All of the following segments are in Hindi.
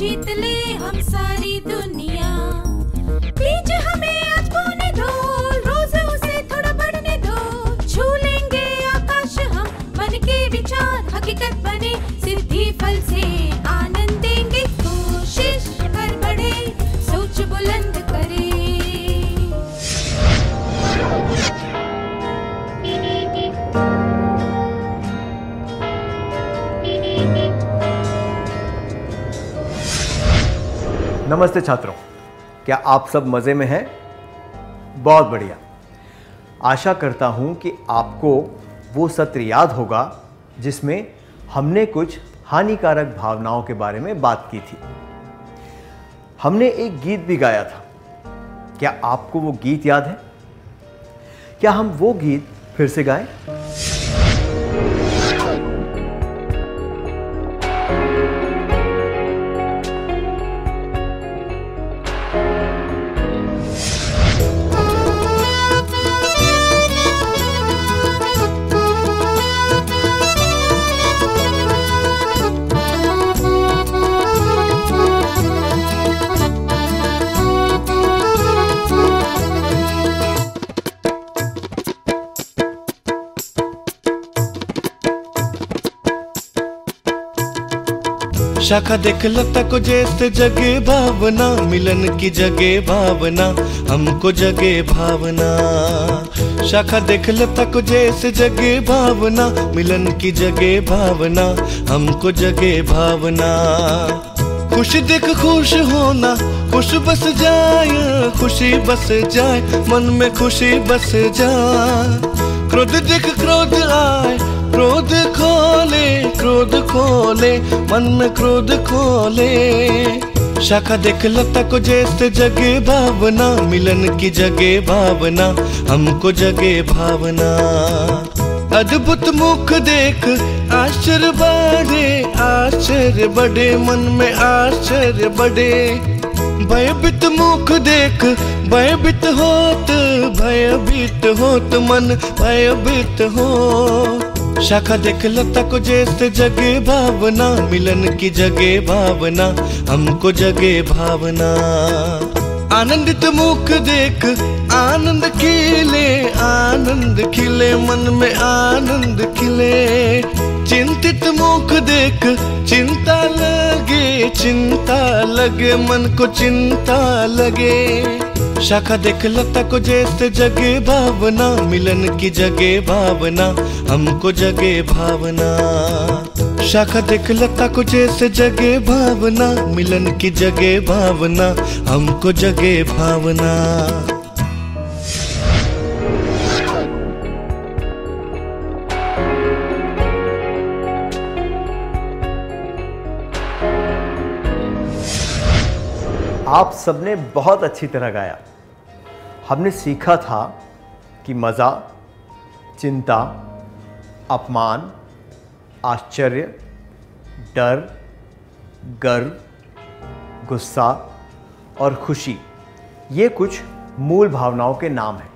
जीत ले हम सारी दुनिया। बीच हमें आज बोने दो, रोज उसे थोड़ा बढ़ने दो। छू लेंगे आकाश हम, मन के विचार हकीकत बने। सिद्धि फल से आनंद देंगे, कोशिश कर बढ़े, सोच बुलंद करे। नमस्ते छात्रों, क्या आप सब मज़े में हैं? बहुत बढ़िया। आशा करता हूं कि आपको वो सत्र याद होगा जिसमें हमने कुछ हानिकारक भावनाओं के बारे में बात की थी। हमने एक गीत भी गाया था। क्या आपको वो गीत याद है? क्या हम वो गीत फिर से गाएं? शाखा देख लता को जैसे जगे भावना, मिलन की जगे भावना, हमको जगे भावना। शाखा देख लता को जैसे जगे भावना, मिलन की जगे भावना, हमको जगे भावना। खुश देख खुश होना, खुश बस जाए, खुशी बस जाए, मन में खुशी बस जाए। क्रोध देख क्रोध आए, क्रोध खोले, क्रोध खोले, मन में क्रोध खोले। शाखा देख लता को जैसे जगे भावना, मिलन की जगे भावना, हमको जगे भावना। अद्भुत मुख देख आश्चर्य बढ़े, आश्चर्य बढ़े, मन में आश्चर्य बढ़े। भयभीत मुख देख भयभीत होत, भयभीत होत, मन भयभीत हो। शाखा देख लता को जैसे जगे भावना, मिलन की जगे भावना, हमको जगे भावना। आनंदित मुख देख आनंद खिले, आनंद खिले, मन में आनंद खिले। चिंतित मुख देख चिंता लगे, चिंता लगे, मन को चिंता लगे। शाखा देख लता को जैसे जगे भावना, मिलन की जगे भावना, हमको जगे भावना। शाखा देख लता को जैसे जगे भावना, मिलन की जगे भावना, हमको जगे भावना। आप सबने बहुत अच्छी तरह गाया। हमने सीखा था कि मज़ा, चिंता, अपमान, आश्चर्य, डर, गर्व, गुस्सा और खुशी ये कुछ मूल भावनाओं के नाम हैं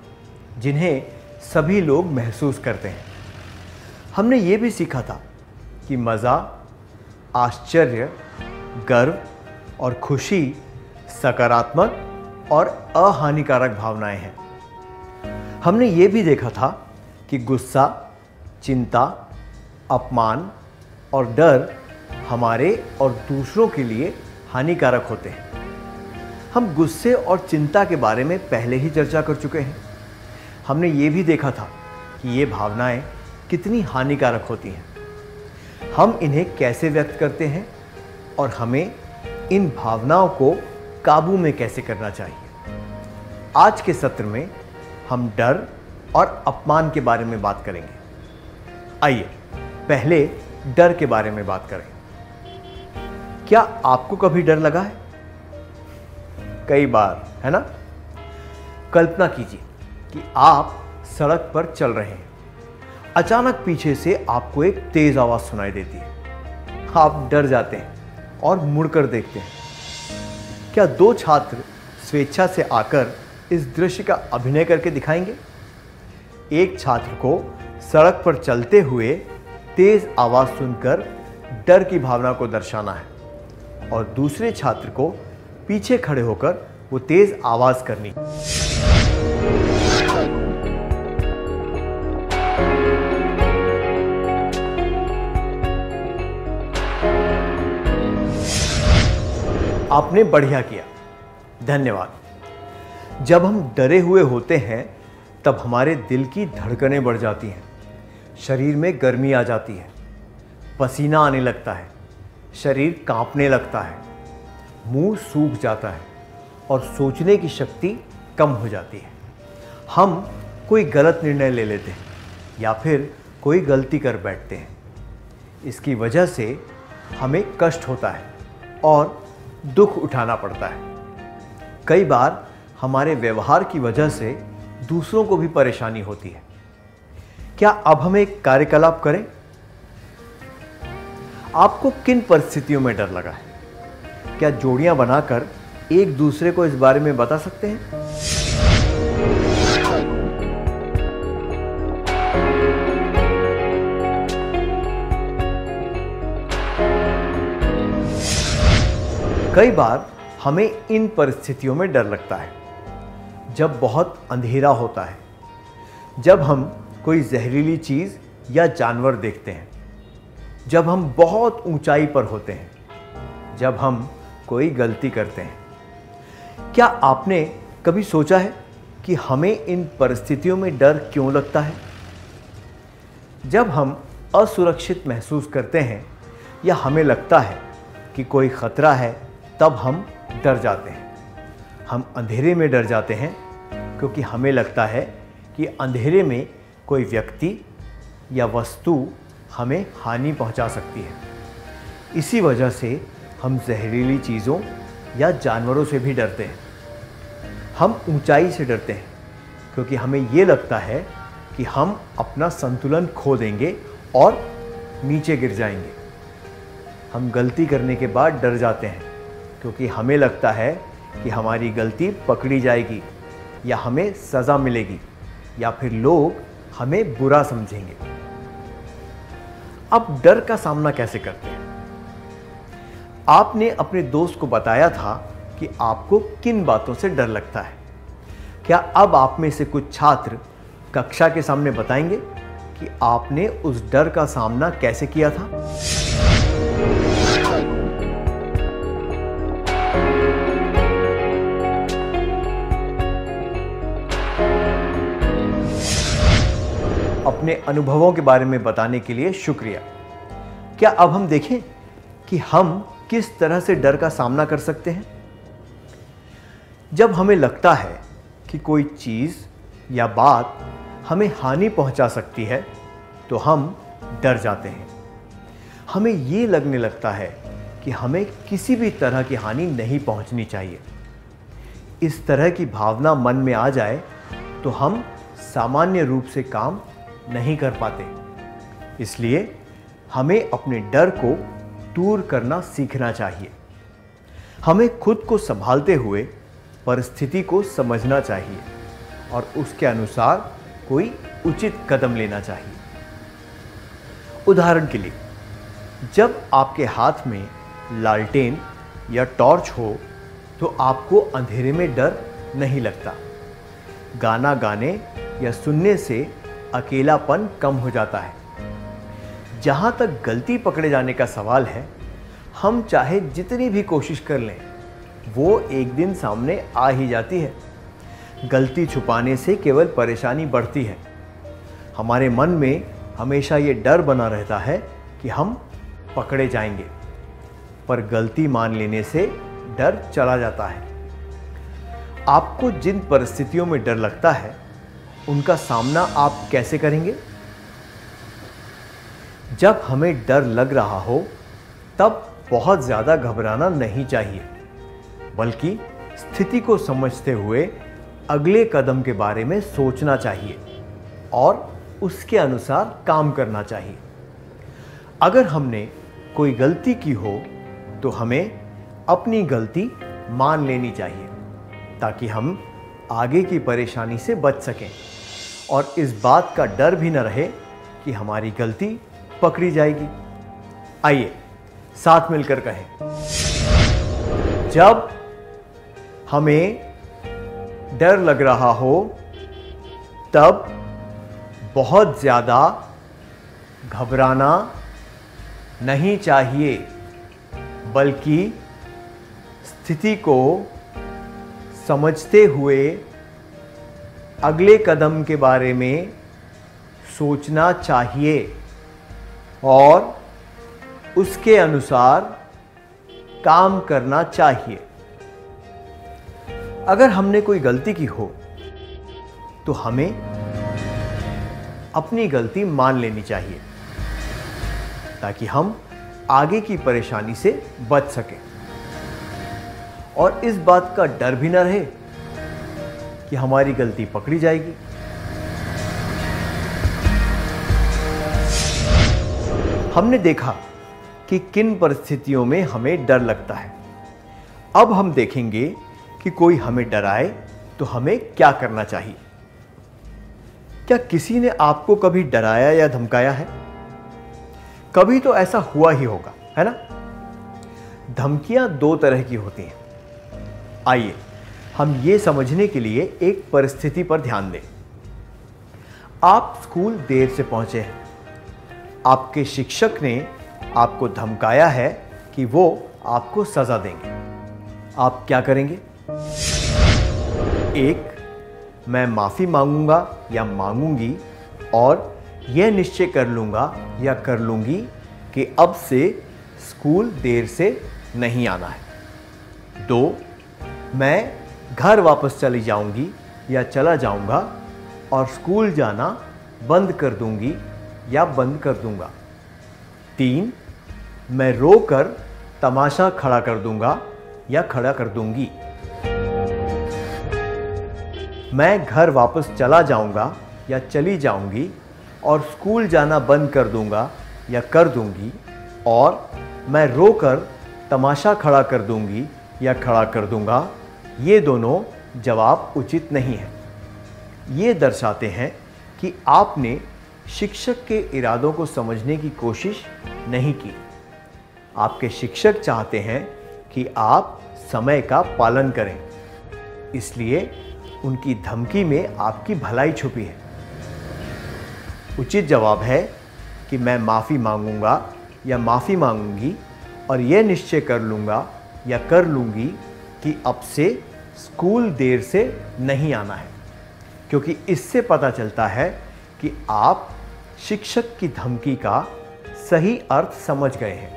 जिन्हें सभी लोग महसूस करते हैं। हमने ये भी सीखा था कि मज़ा, आश्चर्य, गर्व और खुशी सकारात्मक और अहानिकारक भावनाएं हैं। हमने ये भी देखा था कि गुस्सा, चिंता, अपमान और डर हमारे और दूसरों के लिए हानिकारक होते हैं। हम गुस्से और चिंता के बारे में पहले ही चर्चा कर चुके हैं। हमने ये भी देखा था कि ये भावनाएं कितनी हानिकारक होती हैं, हम इन्हें कैसे व्यक्त करते हैं और हमें इन भावनाओं को काबू में कैसे करना चाहिए। आज के सत्र में हम डर और अपमान के बारे में बात करेंगे। आइए पहले डर के बारे में बात करें। क्या आपको कभी डर लगा है? कई बार, है ना? कल्पना कीजिए कि आप सड़क पर चल रहे हैं, अचानक पीछे से आपको एक तेज आवाज सुनाई देती है। आप डर जाते हैं और मुड़कर देखते हैं। क्या दो छात्र स्वेच्छा से आकर इस दृश्य का अभिनय करके दिखाएंगे? एक छात्र को सड़क पर चलते हुए तेज आवाज सुनकर डर की भावना को दर्शाना है और दूसरे छात्र को पीछे खड़े होकर वो तेज आवाज करनी। आपने बढ़िया किया, धन्यवाद। जब हम डरे हुए होते हैं तब हमारे दिल की धड़कनें बढ़ जाती हैं, शरीर में गर्मी आ जाती है, पसीना आने लगता है, शरीर कांपने लगता है, मुंह सूख जाता है और सोचने की शक्ति कम हो जाती है। हम कोई गलत निर्णय ले लेते हैं या फिर कोई गलती कर बैठते हैं। इसकी वजह से हमें कष्ट होता है और दुख उठाना पड़ता है। कई बार हमारे व्यवहार की वजह से दूसरों को भी परेशानी होती है। क्या अब हम एक कार्यकलाप करें? आपको किन परिस्थितियों में डर लगा है? क्या जोड़ियां बनाकर एक दूसरे को इस बारे में बता सकते हैं? कई बार हमें इन परिस्थितियों में डर लगता है जब बहुत अंधेरा होता है, जब हम कोई जहरीली चीज या जानवर देखते हैं, जब हम बहुत ऊंचाई पर होते हैं, जब हम कोई गलती करते हैं। क्या आपने कभी सोचा है कि हमें इन परिस्थितियों में डर क्यों लगता है? जब हम असुरक्षित महसूस करते हैं या हमें लगता है कि कोई खतरा है, तब हम डर जाते हैं। हम अंधेरे में डर जाते हैं क्योंकि हमें लगता है कि अंधेरे में कोई व्यक्ति या वस्तु हमें हानि पहुंचा सकती है। इसी वजह से हम जहरीली चीज़ों या जानवरों से भी डरते हैं। हम ऊंचाई से डरते हैं क्योंकि हमें ये लगता है कि हम अपना संतुलन खो देंगे और नीचे गिर जाएंगे। हम गलती करने के बाद डर जाते हैं क्योंकि हमें लगता है कि हमारी गलती पकड़ी जाएगी या हमें सज़ा मिलेगी या फिर लोग हमें बुरा समझेंगे। अब डर का सामना कैसे करते हैं? आपने अपने दोस्त को बताया था कि आपको किन बातों से डर लगता है। क्या अब आप में से कुछ छात्र कक्षा के सामने बताएंगे कि आपने उस डर का सामना कैसे किया था? अपने अनुभवों के बारे में बताने के लिए शुक्रिया। क्या अब हम देखें कि हम किस तरह से डर का सामना कर सकते हैं? जब हमें लगता है कि कोई चीज़ या बात हमें हानि पहुंचा सकती है तो हम डर जाते हैं। हमें ये लगने लगता है कि हमें किसी भी तरह की हानि नहीं पहुंचनी चाहिए। इस तरह की भावना मन में आ जाए तो हम सामान्य रूप से काम नहीं कर पाते। इसलिए हमें अपने डर को दूर करना सीखना चाहिए। हमें खुद को संभालते हुए परिस्थिति को समझना चाहिए और उसके अनुसार कोई उचित कदम लेना चाहिए। उदाहरण के लिए, जब आपके हाथ में लालटेन या टॉर्च हो तो आपको अंधेरे में डर नहीं लगता। गाना गाने या सुनने से अकेलापन कम हो जाता है। जहाँ तक गलती पकड़े जाने का सवाल है, हम चाहे जितनी भी कोशिश कर लें, वो एक दिन सामने आ ही जाती है। गलती छुपाने से केवल परेशानी बढ़ती है। हमारे मन में हमेशा ये डर बना रहता है कि हम पकड़े जाएंगे, पर गलती मान लेने से डर चला जाता है। आपको जिन परिस्थितियों में डर लगता है, उनका सामना आप कैसे करेंगे? जब हमें डर लग रहा हो तब बहुत ज़्यादा घबराना नहीं चाहिए, बल्कि स्थिति को समझते हुए अगले कदम के बारे में सोचना चाहिए और उसके अनुसार काम करना चाहिए। अगर हमने कोई गलती की हो तो हमें अपनी गलती मान लेनी चाहिए ताकि हम आगे की परेशानी से बच सकें और इस बात का डर भी न रहे कि हमारी गलती पकड़ी जाएगी। आइए साथ मिलकर कहें, जब हमें डर लग रहा हो तब बहुत ज़्यादा घबराना नहीं चाहिए, बल्कि स्थिति को समझते हुए अगले कदम के बारे में सोचना चाहिए और उसके अनुसार काम करना चाहिए। अगर हमने कोई गलती की हो तो हमें अपनी गलती मान लेनी चाहिए ताकि हम आगे की परेशानी से बच सकें और इस बात का डर भी न रहे कि हमारी गलती पकड़ी जाएगी। हमने देखा कि किन परिस्थितियों में हमें डर लगता है। अब हम देखेंगे कि कोई हमें डराए तो हमें क्या करना चाहिए। क्या किसी ने आपको कभी डराया या धमकाया है? कभी तो ऐसा हुआ ही होगा, है ना? धमकियां दो तरह की होती हैं। आइए हम ये समझने के लिए एक परिस्थिति पर ध्यान दें। आप स्कूल देर से पहुंचे हैं। आपके शिक्षक ने आपको धमकाया है कि वो आपको सजा देंगे। आप क्या करेंगे? एक, मैं माफ़ी मांगूंगा या मांगूंगी और यह निश्चय कर लूंगा या कर लूंगी कि अब से स्कूल देर से नहीं आना है। दो, मैं घर वापस चली जाऊंगी या चला जाऊंगा और स्कूल जाना बंद कर दूंगी या बंद कर दूंगा। तीन, मैं रोकर तमाशा खड़ा कर दूंगा या खड़ा कर दूंगी। मैं घर वापस चला जाऊंगा या चली जाऊंगी और स्कूल जाना बंद कर दूंगा या कर दूंगी, और मैं रोकर तमाशा खड़ा कर दूंगी या खड़ा कर दूंगा। ये दोनों जवाब उचित नहीं है। ये दर्शाते हैं कि आपने शिक्षक के इरादों को समझने की कोशिश नहीं की। आपके शिक्षक चाहते हैं कि आप समय का पालन करें, इसलिए उनकी धमकी में आपकी भलाई छुपी है। उचित जवाब है कि मैं माफ़ी मांगूंगा या माफ़ी मांगूंगी और यह निश्चय कर लूँगा या कर लूँगी कि अब से स्कूल देर से नहीं आना है, क्योंकि इससे पता चलता है कि आप शिक्षक की धमकी का सही अर्थ समझ गए हैं।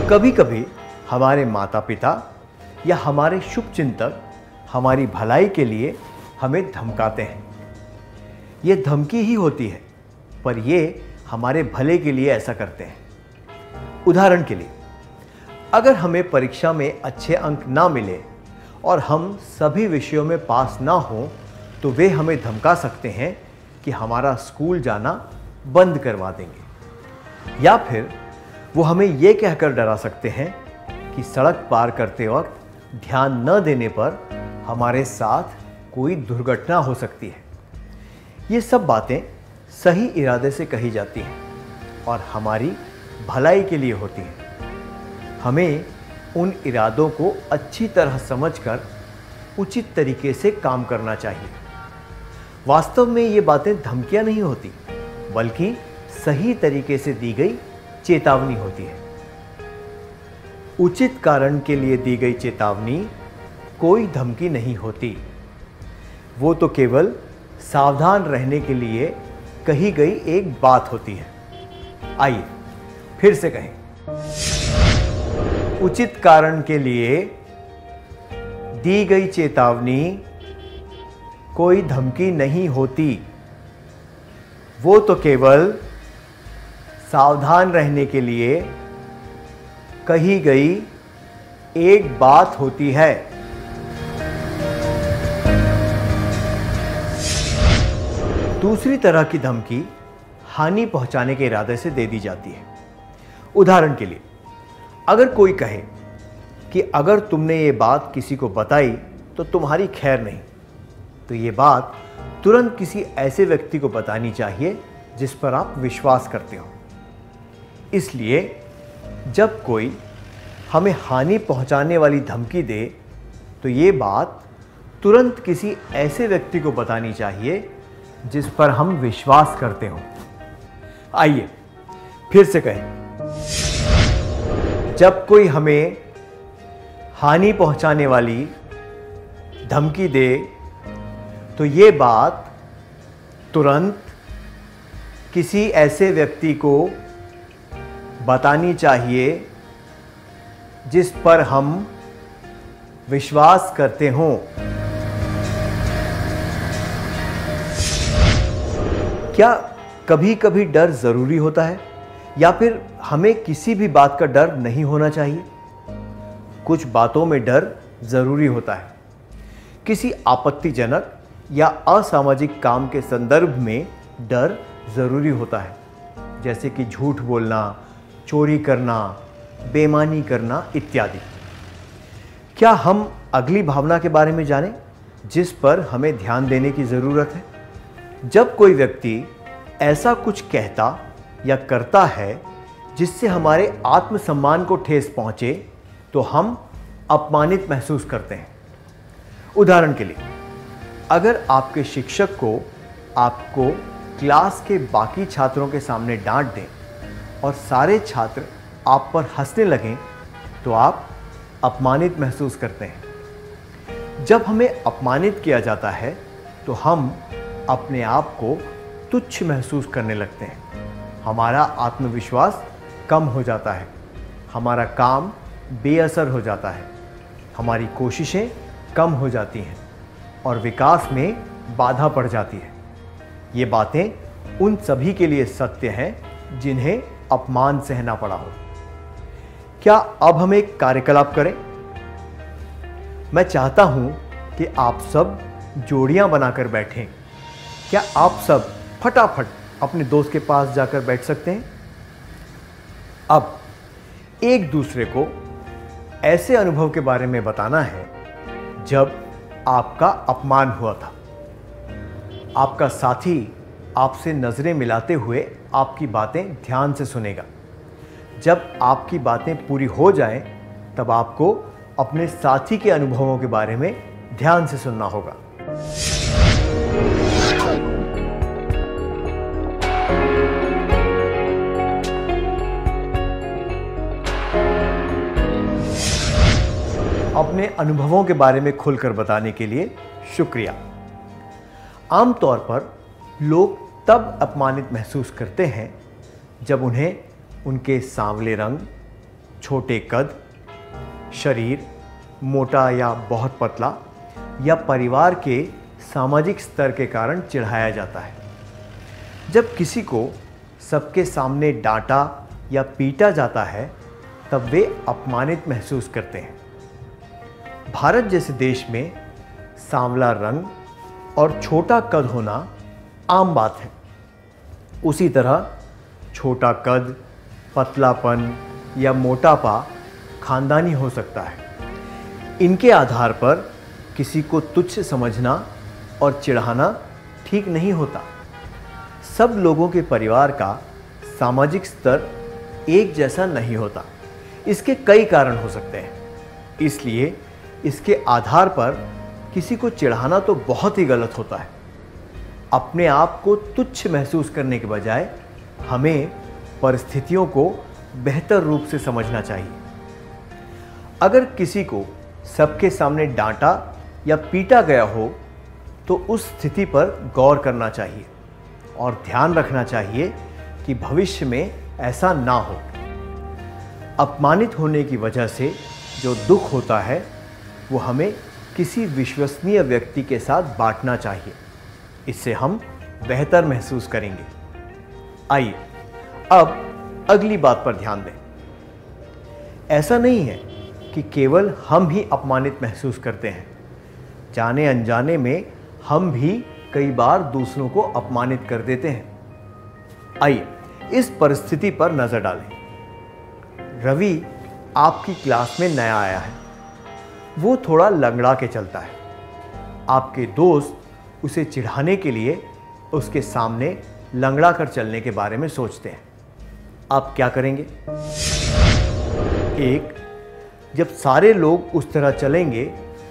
कभी कभी हमारे माता पिता या हमारे शुभचिंतक हमारी भलाई के लिए हमें धमकाते हैं। ये धमकी ही होती है, पर ये हमारे भले के लिए ऐसा करते हैं। उदाहरण के लिए, अगर हमें परीक्षा में अच्छे अंक ना मिले और हम सभी विषयों में पास ना हों तो वे हमें धमका सकते हैं कि हमारा स्कूल जाना बंद करवा देंगे, या फिर वो हमें ये कहकर डरा सकते हैं कि सड़क पार करते वक्त ध्यान न देने पर हमारे साथ कोई दुर्घटना हो सकती है। ये सब बातें सही इरादे से कही जाती हैं और हमारी भलाई के लिए होती हैं। हमें उन इरादों को अच्छी तरह समझकर उचित तरीके से काम करना चाहिए। वास्तव में ये बातें धमकियां नहीं होती, बल्कि सही तरीके से दी गई चेतावनी होती है। उचित कारण के लिए दी गई चेतावनी कोई धमकी नहीं होती, वो तो केवल सावधान रहने के लिए कही गई एक बात होती है। आइए फिर से कहें, उचित कारण के लिए दी गई चेतावनी कोई धमकी नहीं होती, वो तो केवल सावधान रहने के लिए कही गई एक बात होती है। दूसरी तरह की धमकी हानि पहुंचाने के इरादे से दे दी जाती है। उदाहरण के लिए, अगर कोई कहे कि अगर तुमने ये बात किसी को बताई तो तुम्हारी खैर नहीं, तो ये बात तुरंत किसी ऐसे व्यक्ति को बतानी चाहिए जिस पर आप विश्वास करते हो। इसलिए जब कोई हमें हानि पहुंचाने वाली धमकी दे तो ये बात तुरंत किसी ऐसे व्यक्ति को बतानी चाहिए जिस पर हम विश्वास करते हों। आइए फिर से कहें, जब कोई हमें हानि पहुंचाने वाली धमकी दे तो ये बात तुरंत किसी ऐसे व्यक्ति को बतानी चाहिए जिस पर हम विश्वास करते हों। क्या कभी कभी डर जरूरी होता है या फिर हमें किसी भी बात का डर नहीं होना चाहिए? कुछ बातों में डर जरूरी होता है। किसी आपत्तिजनक या असामाजिक काम के संदर्भ में डर जरूरी होता है, जैसे कि झूठ बोलना, चोरी करना, बेईमानी करना इत्यादि। क्या हम अगली भावना के बारे में जानें जिस पर हमें ध्यान देने की जरूरत है? जब कोई व्यक्ति ऐसा कुछ कहता या करता है जिससे हमारे आत्मसम्मान को ठेस पहुंचे तो हम अपमानित महसूस करते हैं। उदाहरण के लिए, अगर आपके शिक्षक को आपको क्लास के बाकी छात्रों के सामने डांट दें और सारे छात्र आप पर हंसने लगें तो आप अपमानित महसूस करते हैं। जब हमें अपमानित किया जाता है तो हम अपने आप को तुच्छ महसूस करने लगते हैं। हमारा आत्मविश्वास कम हो जाता है, हमारा काम बेअसर हो जाता है, हमारी कोशिशें कम हो जाती हैं और विकास में बाधा पड़ जाती है। ये बातें उन सभी के लिए सत्य हैं जिन्हें अपमान सहना पड़ा हो। क्या अब हम एक कार्यकलाप करें? मैं चाहता हूं कि आप सब जोड़ियां बनाकर बैठें। क्या आप सब फटाफट अपने दोस्त के पास जाकर बैठ सकते हैं? अब एक दूसरे को ऐसे अनुभव के बारे में बताना है जब आपका अपमान हुआ था। आपका साथी आपसे नजरें मिलाते हुए आपकी बातें ध्यान से सुनेगा। जब आपकी बातें पूरी हो जाएं, तब आपको अपने साथी के अनुभवों के बारे में ध्यान से सुनना होगा। अपने अनुभवों के बारे में खुलकर बताने के लिए शुक्रिया। आमतौर पर लोग तब अपमानित महसूस करते हैं जब उन्हें उनके सांवले रंग, छोटे कद, शरीर, मोटा या बहुत पतला, या परिवार के सामाजिक स्तर के कारण चिढ़ाया जाता है। जब किसी को सबके सामने डांटा या पीटा जाता है तब वे अपमानित महसूस करते हैं। भारत जैसे देश में सांवला रंग और छोटा कद होना आम बात है। उसी तरह छोटा कद, पतलापन या मोटापा खानदानी हो सकता है। इनके आधार पर किसी को तुच्छ समझना और चिढ़ाना ठीक नहीं होता। सब लोगों के परिवार का सामाजिक स्तर एक जैसा नहीं होता। इसके कई कारण हो सकते हैं, इसलिए इसके आधार पर किसी को चिढ़ाना तो बहुत ही गलत होता है। अपने आप को तुच्छ महसूस करने के बजाय हमें परिस्थितियों को बेहतर रूप से समझना चाहिए। अगर किसी को सबके सामने डांटा या पीटा गया हो तो उस स्थिति पर गौर करना चाहिए और ध्यान रखना चाहिए कि भविष्य में ऐसा ना हो। अपमानित होने की वजह से जो दुख होता है वो हमें किसी विश्वसनीय व्यक्ति के साथ बांटना चाहिए। इससे हम बेहतर महसूस करेंगे। आइए अब अगली बात पर ध्यान दें। ऐसा नहीं है कि केवल हम ही अपमानित महसूस करते हैं। जाने अनजाने में हम भी कई बार दूसरों को अपमानित कर देते हैं। आइए इस परिस्थिति पर नजर डालें। रवि आपकी क्लास में नया आया है। वो थोड़ा लंगड़ा के चलता है। आपके दोस्त उसे चिढ़ाने के लिए उसके सामने लंगड़ा कर चलने के बारे में सोचते हैं। आप क्या करेंगे? एक, जब सारे लोग उस तरह चलेंगे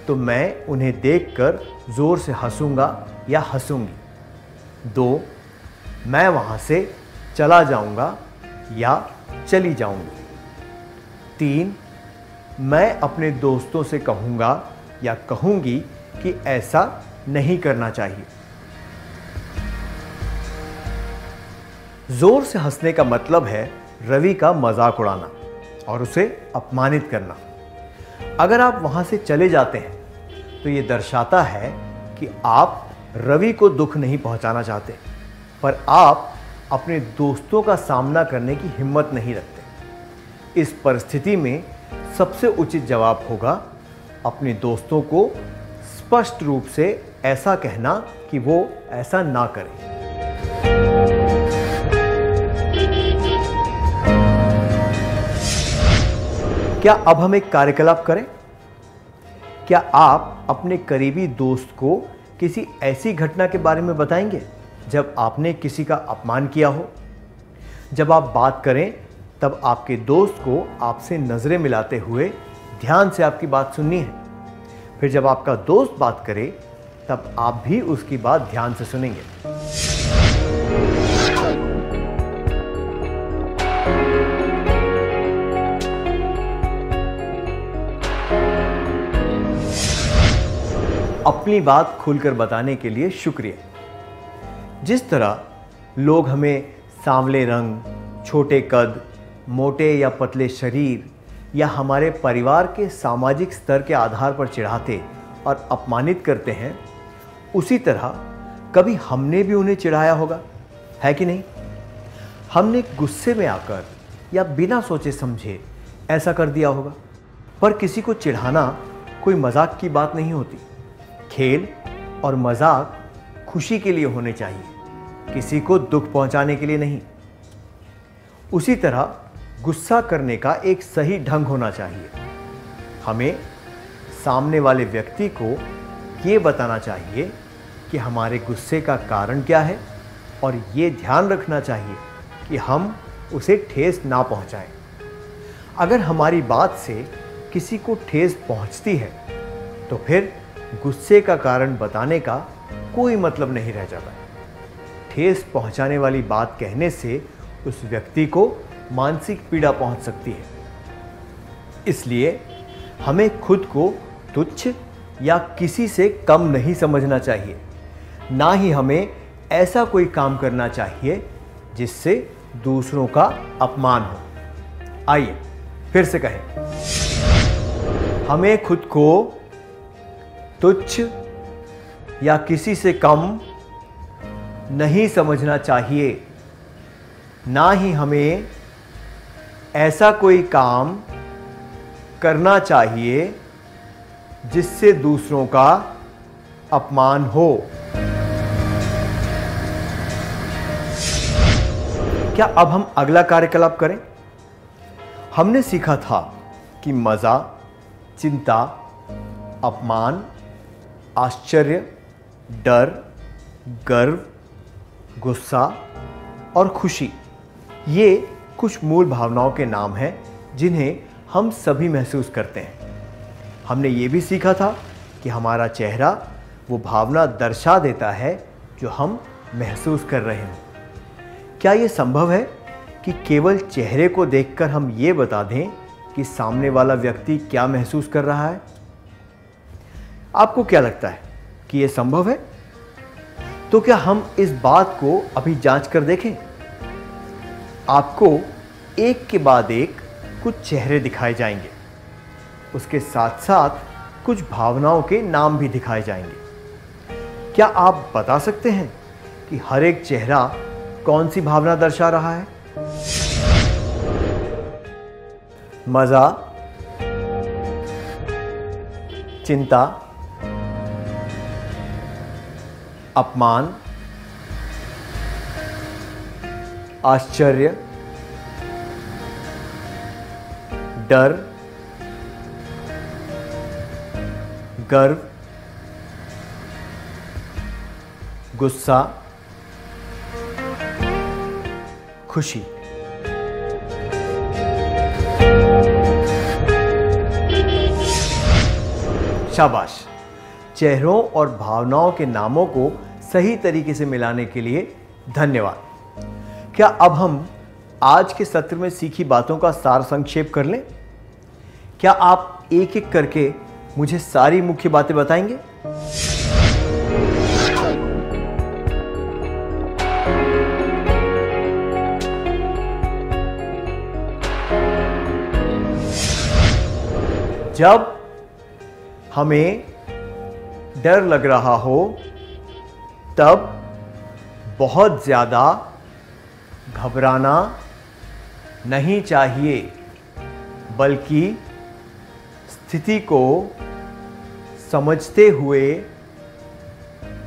तो मैं उन्हें देखकर जोर से हंसूंगा या हंसूंगी। 2, मैं वहां से चला जाऊंगा या चली जाऊंगी। 3, मैं अपने दोस्तों से कहूंगा या कहूंगी कि ऐसा नहीं करना चाहिए। जोर से हंसने का मतलब है रवि का मजाक उड़ाना और उसे अपमानित करना। अगर आप वहां से चले जाते हैं तो यह दर्शाता है कि आप रवि को दुख नहीं पहुंचाना चाहते, पर आप अपने दोस्तों का सामना करने की हिम्मत नहीं रखते। इस परिस्थिति में सबसे उचित जवाब होगा अपने दोस्तों को स्पष्ट रूप से ऐसा कहना कि वो ऐसा ना करें। क्या अब हम एक कार्यकलाप करें? क्या आप अपने करीबी दोस्त को किसी ऐसी घटना के बारे में बताएंगे जब आपने किसी का अपमान किया हो? जब आप बात करें तब आपके दोस्त को आपसे नजरें मिलाते हुए ध्यान से आपकी बात सुननी है। फिर जब आपका दोस्त बात करे तब आप भी उसकी बात ध्यान से सुनेंगे। अपनी बात खुलकर बताने के लिए शुक्रिया। जिस तरह लोग हमें सांवले रंग, छोटे कद, मोटे या पतले शरीर या हमारे परिवार के सामाजिक स्तर के आधार पर चिढ़ाते और अपमानित करते हैं, उसी तरह कभी हमने भी उन्हें चिढ़ाया होगा, है कि नहीं? हमने गुस्से में आकर या बिना सोचे समझे ऐसा कर दिया होगा। पर किसी को चिढ़ाना कोई मजाक की बात नहीं होती। खेल और मजाक खुशी के लिए होने चाहिए, किसी को दुख पहुंचाने के लिए नहीं। उसी तरह गुस्सा करने का एक सही ढंग होना चाहिए। हमें सामने वाले व्यक्ति को ये बताना चाहिए कि हमारे गुस्से का कारण क्या है और ये ध्यान रखना चाहिए कि हम उसे ठेस ना पहुंचाएं। अगर हमारी बात से किसी को ठेस पहुंचती है तो फिर गुस्से का कारण बताने का कोई मतलब नहीं रह जाता। ठेस पहुंचाने वाली बात कहने से उस व्यक्ति को मानसिक पीड़ा पहुंच सकती है। इसलिए हमें खुद को तुच्छ या किसी से कम नहीं समझना चाहिए, ना ही हमें ऐसा कोई काम करना चाहिए जिससे दूसरों का अपमान हो। आइए फिर से कहें, हमें खुद को तुच्छ या किसी से कम नहीं समझना चाहिए, ना ही हमें ऐसा कोई काम करना चाहिए जिससे दूसरों का अपमान हो। क्या अब हम अगला कार्यकलाप करें? हमने सीखा था कि मजा, चिंता, अपमान, आश्चर्य, डर, गर्व, गुस्सा और खुशी, ये कुछ मूल भावनाओं के नाम हैं जिन्हें हम सभी महसूस करते हैं। हमने ये भी सीखा था कि हमारा चेहरा वो भावना दर्शा देता है जो हम महसूस कर रहे हैं। क्या ये संभव है कि केवल चेहरे को देखकर हम ये बता दें कि सामने वाला व्यक्ति क्या महसूस कर रहा है? आपको क्या लगता है कि ये संभव है? तो क्या हम इस बात को अभी जांच कर देखें? आपको एक के बाद एक कुछ चेहरे दिखाए जाएंगे, उसके साथ साथ कुछ भावनाओं के नाम भी दिखाए जाएंगे। क्या आप बता सकते हैं कि हर एक चेहरा कौन सी भावना दर्शा रहा है? मजा, चिंता, अपमान, आश्चर्य, डर, गर्व, गुस्सा, खुशी। शाबाश। चेहरों और भावनाओं के नामों को सही तरीके से मिलाने के लिए धन्यवाद। क्या अब हम आज के सत्र में सीखी बातों का सार संक्षेप कर लें? क्या आप एक एक करके मुझे सारी मुख्य बातें बताएंगे? जब हमें डर लग रहा हो तब बहुत ज़्यादा घबराना नहीं चाहिए, बल्कि स्थिति को समझते हुए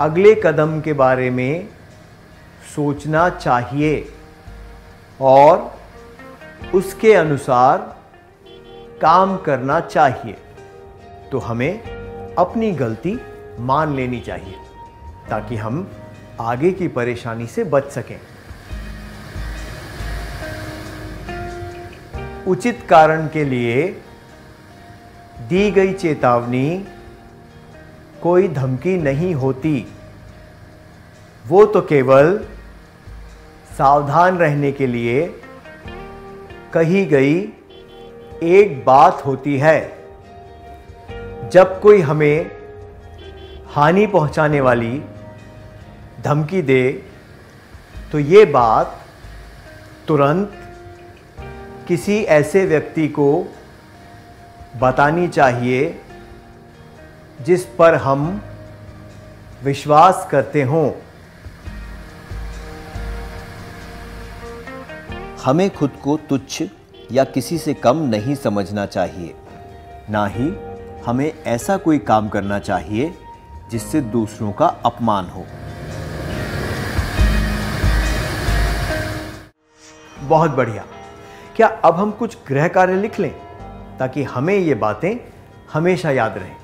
अगले कदम के बारे में सोचना चाहिए और उसके अनुसार काम करना चाहिए। तो हमें अपनी गलती मान लेनी चाहिए ताकि हम आगे की परेशानी से बच सकें। उचित कारण के लिए दी गई चेतावनी कोई धमकी नहीं होती, वो तो केवल सावधान रहने के लिए कही गई एक बात होती है। जब कोई हमें हानि पहुंचाने वाली धमकी दे तो ये बात तुरंत किसी ऐसे व्यक्ति को बतानी चाहिए जिस पर हम विश्वास करते हों। हमें खुद को तुच्छ या किसी से कम नहीं समझना चाहिए, ना ही हमें ऐसा कोई काम करना चाहिए जिससे दूसरों का अपमान हो। बहुत बढ़िया। क्या अब हम कुछ गृह कार्य लिख लें ताकि हमें ये बातें हमेशा याद रहें?